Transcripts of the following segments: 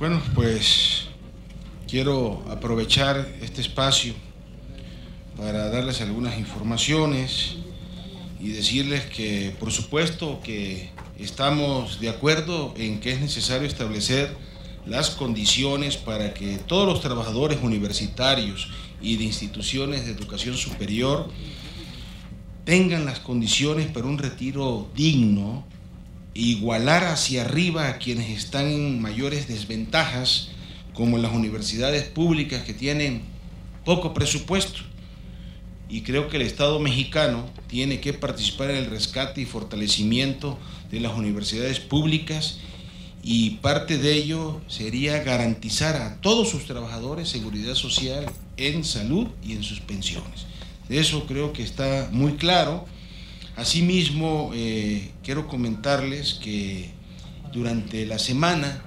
Bueno, pues quiero aprovechar este espacio para darles algunas informaciones y decirles que, por supuesto, que estamos de acuerdo en que es necesario establecer las condiciones para que todos los trabajadores universitarios y de instituciones de educación superior tengan las condiciones para un retiro digno, igualar hacia arriba a quienes están en mayores desventajas, como las universidades públicas que tienen poco presupuesto. Y creo que el Estado mexicano tiene que participar en el rescate y fortalecimiento de las universidades públicas, y parte de ello sería garantizar a todos sus trabajadores seguridad social en salud y en sus pensiones. Eso creo que está muy claro. Asimismo, quiero comentarles que durante la semana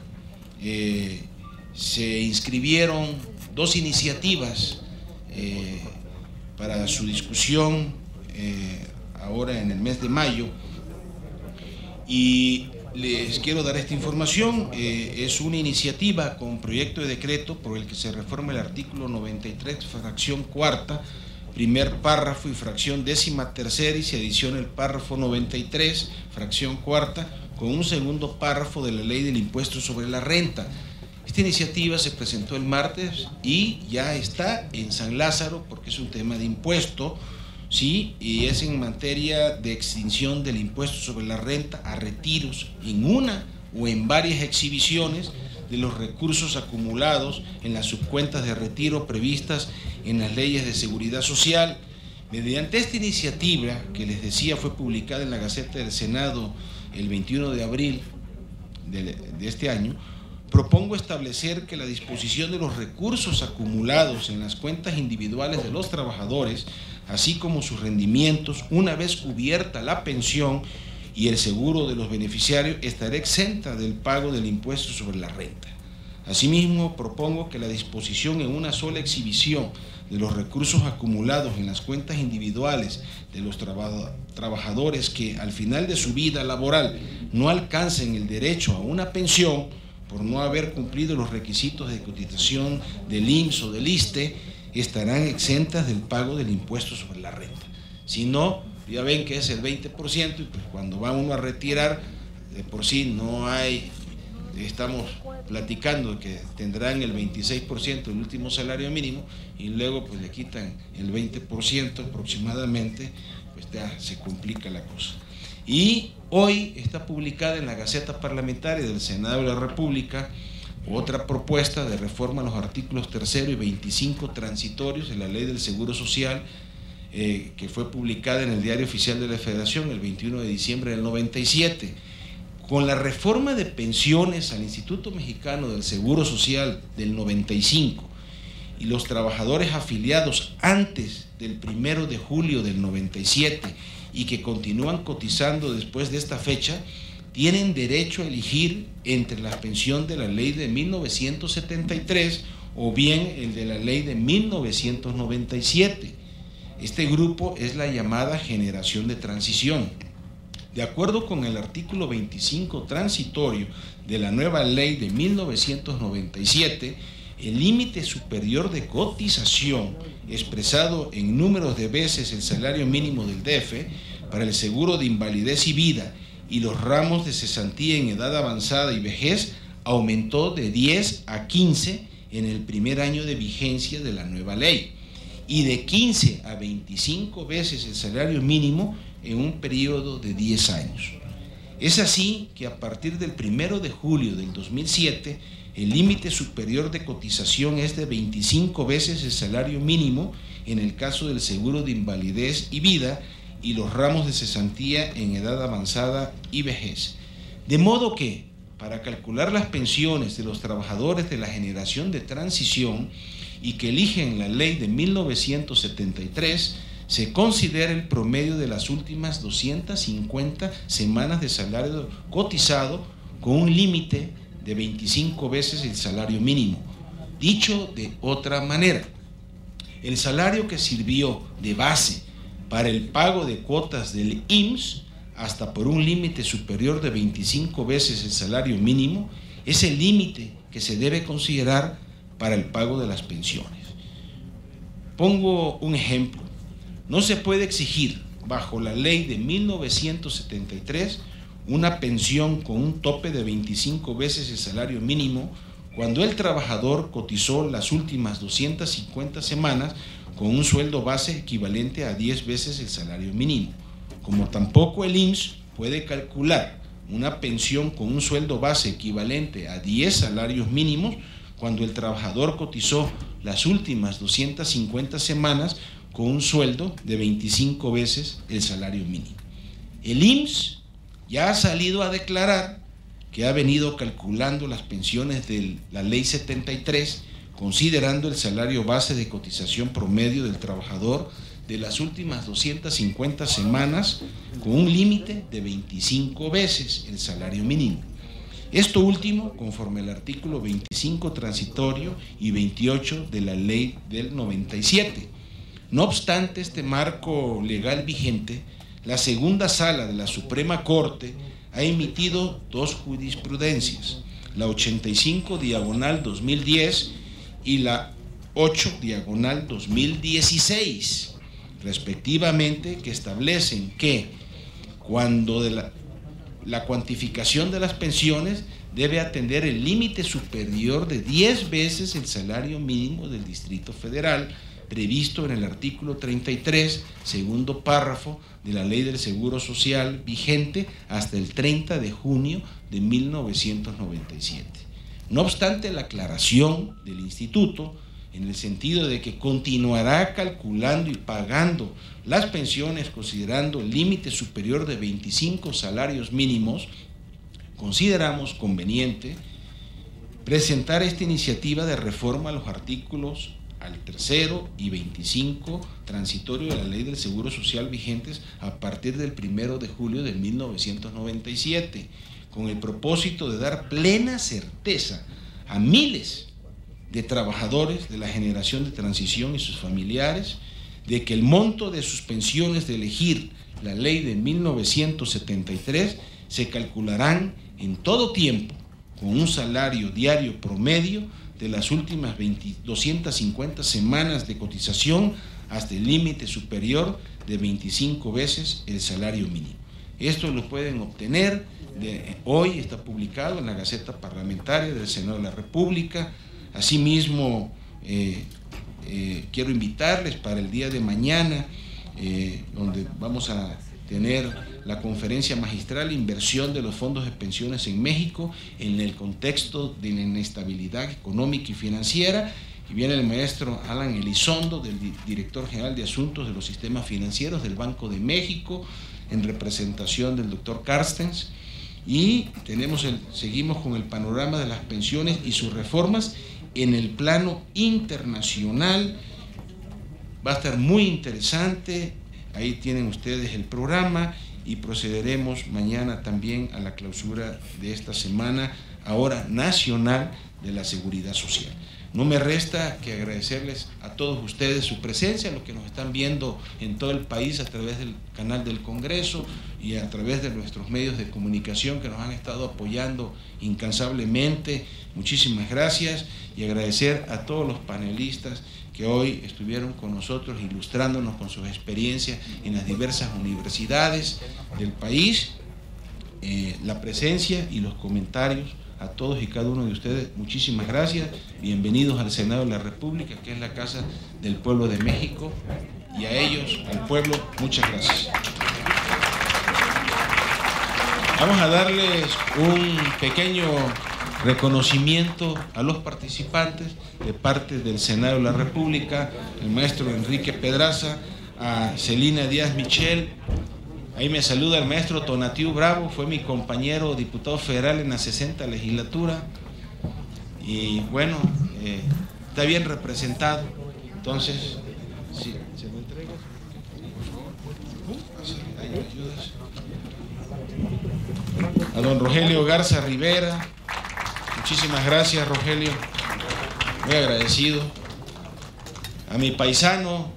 se inscribieron dos iniciativas para su discusión ahora en el mes de mayo, y les quiero dar esta información. Es una iniciativa con proyecto de decreto por el que se reforma el artículo 93, fracción cuarta, primer párrafo y fracción 13ª, y se adiciona el párrafo 93, fracción cuarta, con un segundo párrafo de la ley del impuesto sobre la renta. Esta iniciativa se presentó el martes y ya está en San Lázaro porque es un tema de impuesto, ¿sí? Y es en materia de extinción del impuesto sobre la renta a retiros en una o en varias exhibiciones de los recursos acumulados en las subcuentas de retiro previstas en las leyes de seguridad social. Mediante esta iniciativa, que les decía fue publicada en la Gaceta del Senado el 21 de abril de este año, propongo establecer que la disposición de los recursos acumulados en las cuentas individuales de los trabajadores, así como sus rendimientos, una vez cubierta la pensión y el seguro de los beneficiarios, estará exenta del pago del impuesto sobre la renta. Asimismo, propongo que la disposición en una sola exhibición de los recursos acumulados en las cuentas individuales de los trabajadores que al final de su vida laboral no alcancen el derecho a una pensión por no haber cumplido los requisitos de cotización del IMSS o del ISSSTE, estarán exentas del pago del impuesto sobre la renta. Si no, ya ven que es el 20%, y pues cuando va uno a retirar, de por sí no hay, estamos platicando de que tendrán el 26% del último salario mínimo, y luego pues le quitan el 20% aproximadamente, pues ya se complica la cosa. Y hoy está publicada en la Gaceta Parlamentaria del Senado de la República otra propuesta de reforma a los artículos 3 y 25 transitorios de la Ley del Seguro Social, que fue publicada en el Diario Oficial de la Federación el 21 de diciembre del 97. Con la reforma de pensiones al Instituto Mexicano del Seguro Social del 95 y los trabajadores afiliados antes del 1 de julio del 97 y que continúan cotizando después de esta fecha, tienen derecho a elegir entre la pensión de la ley de 1973 o bien el de la ley de 1997. Este grupo es la llamada generación de transición. De acuerdo con el artículo 25 transitorio de la nueva ley de 1997, el límite superior de cotización, expresado en números de veces el salario mínimo del DF, para el seguro de invalidez y vida y los ramos de cesantía en edad avanzada y vejez, aumentó de 10 a 15 en el primer año de vigencia de la nueva ley, y de 15 a 25 veces el salario mínimo en un periodo de 10 años. Es así que a partir del 1 de julio del 2007, el límite superior de cotización es de 25 veces el salario mínimo en el caso del seguro de invalidez y vida y los ramos de cesantía en edad avanzada y vejez. De modo que, para calcular las pensiones de los trabajadores de la generación de transición y que eligen la ley de 1973, se considera el promedio de las últimas 250 semanas de salario cotizado con un límite de 25 veces el salario mínimo. Dicho de otra manera, el salario que sirvió de base para el pago de cuotas del IMSS hasta por un límite superior de 25 veces el salario mínimo es el límite que se debe considerar para el pago de las pensiones. Pongo un ejemplo. No se puede exigir, bajo la ley de 1973, una pensión con un tope de 25 veces el salario mínimo cuando el trabajador cotizó las últimas 250 semanas con un sueldo base equivalente a 10 veces el salario mínimo. Como tampoco el IMSS puede calcular una pensión con un sueldo base equivalente a 10 salarios mínimos cuando el trabajador cotizó las últimas 250 semanas con un sueldo de 25 veces el salario mínimo. El IMSS ya ha salido a declarar que ha venido calculando las pensiones de la Ley 73, considerando el salario base de cotización promedio del trabajador de las últimas 250 semanas con un límite de 25 veces el salario mínimo. Esto último conforme al artículo 25 transitorio y 28 de la Ley del 97. No obstante este marco legal vigente, la segunda sala de la Suprema Corte ha emitido dos jurisprudencias, la 85/2010 y la 8/2016, respectivamente, que establecen que cuando la cuantificación de las pensiones debe atender el límite superior de 10 veces el salario mínimo del Distrito Federal, previsto en el artículo 33, segundo párrafo de la Ley del Seguro Social vigente hasta el 30 de junio de 1997. No obstante la aclaración del Instituto, en el sentido de que continuará calculando y pagando las pensiones considerando el límite superior de 25 salarios mínimos, consideramos conveniente presentar esta iniciativa de reforma a los artículos al 3º y 25 transitorio de la Ley del Seguro Social vigentes a partir del 1 de julio de 1997, con el propósito de dar plena certeza a miles de trabajadores de la generación de transición y sus familiares de que el monto de sus pensiones de elegir la Ley de 1973 se calcularán en todo tiempo con un salario diario promedio de las últimas 250 semanas de cotización hasta el límite superior de 25 veces el salario mínimo. Esto lo pueden obtener, hoy está publicado en la Gaceta Parlamentaria del Senado de la República. Asimismo, quiero invitarles para el día de mañana, donde vamos a tener la conferencia magistral Inversión de los fondos de pensiones en México en el contexto de la inestabilidad económica y financiera, y viene el maestro Alan Elizondo, del director general de Asuntos de los Sistemas Financieros del Banco de México, en representación del doctor Carstens, y seguimos con el panorama de las pensiones y sus reformas en el plano internacional. Va a estar muy interesante. Ahí tienen ustedes el programa y procederemos mañana también a la clausura de esta semana, ahora nacional, de la seguridad social. No me resta que agradecerles a todos ustedes su presencia, a los que nos están viendo en todo el país a través del canal del Congreso y a través de nuestros medios de comunicación que nos han estado apoyando incansablemente. Muchísimas gracias, y agradecer a todos los panelistas que hoy estuvieron con nosotros ilustrándonos con sus experiencias en las diversas universidades del país, la presencia y los comentarios. A todos y cada uno de ustedes, muchísimas gracias. Bienvenidos al Senado de la República, que es la casa del pueblo de México, y a ellos, al pueblo, muchas gracias. Vamos a darles un pequeño reconocimiento a los participantes de parte del Senado de la República, el maestro Enrique Pedraza, a Celina Díaz Michel. Ahí me saluda el maestro Tonatiu Bravo, fue mi compañero diputado federal en la 60 legislatura, y bueno, está bien representado. Entonces, sí, ¿se lo entregas? Por favor. Ahí me ayudas. A don Rogelio Garza Rivera, muchísimas gracias, Rogelio, muy agradecido. A mi paisano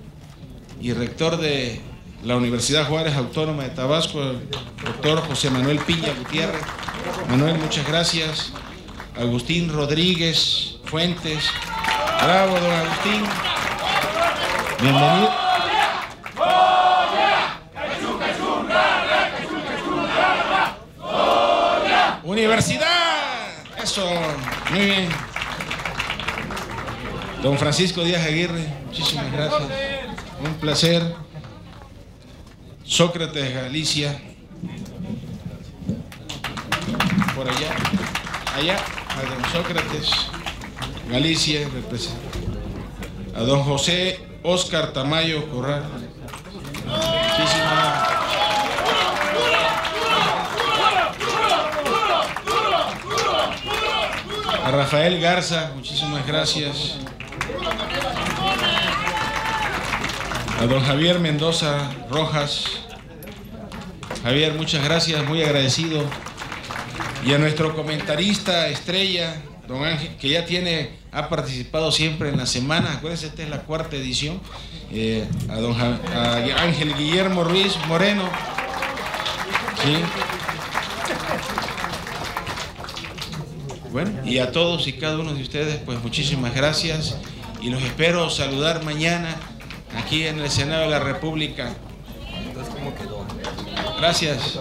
y rector de la Universidad Juárez Autónoma de Tabasco, el doctor José Manuel Piña Gutiérrez. Manuel, muchas gracias. Agustín Rodríguez Fuentes. Bravo, don Agustín. Bienvenido. Universidad. Eso, muy bien. Don Francisco Díaz Aguirre, muchísimas gracias. Un placer. Sócrates Galicia. Por allá. Allá, a don Sócrates Galicia, a don José Óscar Tamayo Corral. Muchísimas. A Rafael Garza, muchísimas gracias. A don Javier Mendoza Rojas. Javier, muchas gracias, muy agradecido. Y a nuestro comentarista estrella, don Ángel, que ya ha participado siempre en la semana, acuérdense, esta es la 4ª edición, a Ángel Guillermo Ruiz Moreno. ¿Sí? Bueno, y a todos y cada uno de ustedes, pues muchísimas gracias y los espero saludar mañana aquí en el Senado de la República. Gracias.